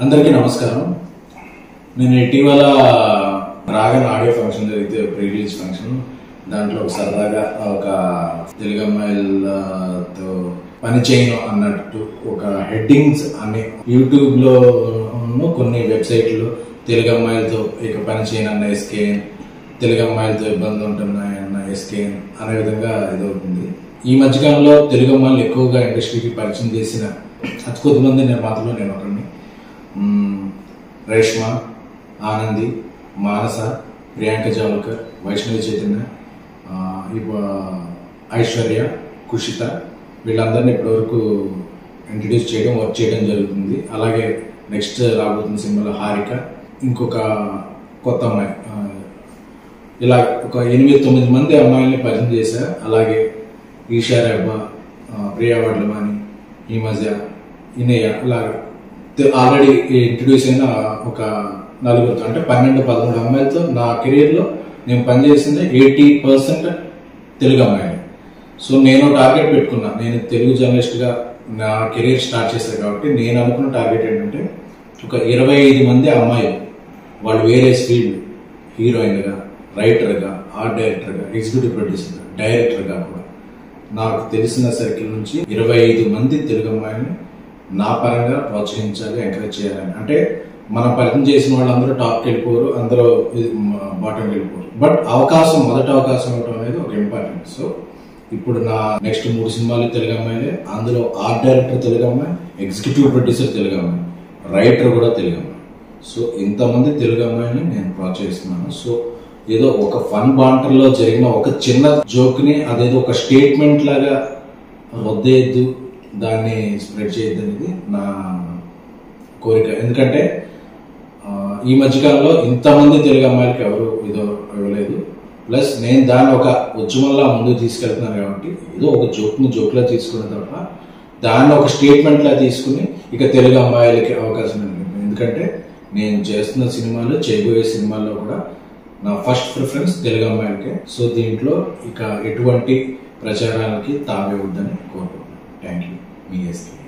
అందరికీ నమస్కారం. నేను ఇటీవల రాగన్ ఆడియో ఫంక్షన్ జరిగితే ప్రీ రిలీజ్ ఫంక్షన్, దాంట్లో సరదాగా ఒక తెలుగు అమ్మాయిలతో పని చేయను అన్నట్టు ఒక హెడ్డింగ్స్ అన్ని యూట్యూబ్ లో కొన్ని వెబ్సైట్లో తెలుగు అమ్మాయిలతో ఇక పని చేయను అన్న ఎస్కేఎన్, తెలుగు అమ్మాయిలతో ఇబ్బందులు ఉంటున్నాయి అన్న ఎస్కేఎన్ అనే విధంగా ఇదవుతుంది. ఈ మధ్యకాలంలో తెలుగు అమ్మాయిలు ఎక్కువగా ఇండస్ట్రీకి పరిచయం చేసిన అతి కొద్దిమంది నిర్మాతలు నేను ఒకరిని. రేష్మ, ఆనంది, మానస, ప్రియాంక జావల్కర్, వైష్ణవి చైతన్య, ఐశ్వర్య, కుషిత, వీళ్ళందరినీ ఇప్పటివరకు ఇంట్రడ్యూస్ చేయడం, వర్క్ చేయడం జరుగుతుంది. అలాగే నెక్స్ట్ రాబోతున్న సినిమాలో హారిక, ఇంకొక కొత్త అమ్మాయి, ఇలా ఒక 8-9 మంది అమ్మాయిల్ని పరిచయం చేశారు. అలాగే ఈషా రెబ్బా, ప్రియా వడ్లమాని, ఈ మధ్య ఇనయ్య, ఇలాగా ఆల్రెడీ ఇంట్రడ్యూస్ అయిన ఒక 4 అంటే 12-13 అమ్మాయిలతో నా కెరీర్లో నేను పనిచేసింది 80% తెలుగు అమ్మాయిలు. సో నేను టార్గెట్ పెట్టుకున్నా. నేను తెలుగు జర్నలిస్ట్గా నా కెరీర్ స్టార్ట్ చేశాను కాబట్టి నేను అనుకున్న టార్గెట్ ఏంటంటే ఒక 25 మంది అమ్మాయిలు, వాళ్ళు వేరే ఫీల్డ్, హీరోయిన్గా, రైటర్గా, ఆర్ట్ డైరెక్టర్గా, ఎగ్జిక్యూటివ్ ప్రొడ్యూసర్గా, డైరెక్టర్గా కూడా నాకు తెలిసిన సర్కిల్ నుంచి 25 మంది తెలుగు అమ్మాయిని నా పరంగా ప్రోత్సహించాలి, ఎంకరేజ్ చేయాలని. అంటే మనం పరిచయం చేసిన వాళ్ళందరూ టాప్కి వెళ్ళిపోరు, అందరూ బాటంకి వెళ్ళిపోరు. బట్ అవకాశం, మొదటి అవకాశం ఇవ్వడం అనేది ఒక ఇంపార్టెంట్. సో ఇప్పుడు నా నెక్స్ట్ 3 సినిమాలు తెలుగు అమ్మాయిలే. అందులో ఆర్ట్ డైరెక్టర్ తెలుగు అమ్మాయి, ఎగ్జిక్యూటివ్ ప్రొడ్యూసర్ తెలుగు అమ్మాయి, రైటర్ కూడా తెలుగు అమ్మాయి. సో ఇంతమంది తెలుగు అమ్మాయిని నేను ప్రోత్సహిస్తున్నాను. సో ఏదో ఒక ఫన్ బాంటర్లో జరిగిన ఒక చిన్న జోక్ని అదేదో ఒక స్టేట్మెంట్ లాగా వద్దేయద్దు, దాన్ని స్ప్రెడ్ చేయొద్దు అనేది నా కోరిక. ఎందుకంటే ఈ మధ్యకాలంలో ఇంతమంది తెలుగు అమ్మాయిలకి ఎవరు ఇదో ఇవ్వలేదు. ప్లస్ నేను దాన్ని ఒక ఉద్యమంలా ముందుకు తీసుకెళ్తున్నాను కాబట్టి ఏదో ఒక జోక్లా తీసుకున్న తప్ప దాన్ని ఒక స్టేట్మెంట్లా తీసుకుని ఇక తెలుగు అమ్మాయిలకి అవకాశం లేదు. ఎందుకంటే నేను చేస్తున్న సినిమాలు, చేయబోయే సినిమాల్లో కూడా నా ఫస్ట్ ప్రిఫరెన్స్ తెలుగు అమ్మాయిలకే. సో దీంట్లో ఇక ఎటువంటి ప్రచారాలకి తావేవద్దని కోరుకుంటున్నాను. Thank you. మీ ఎస్కే.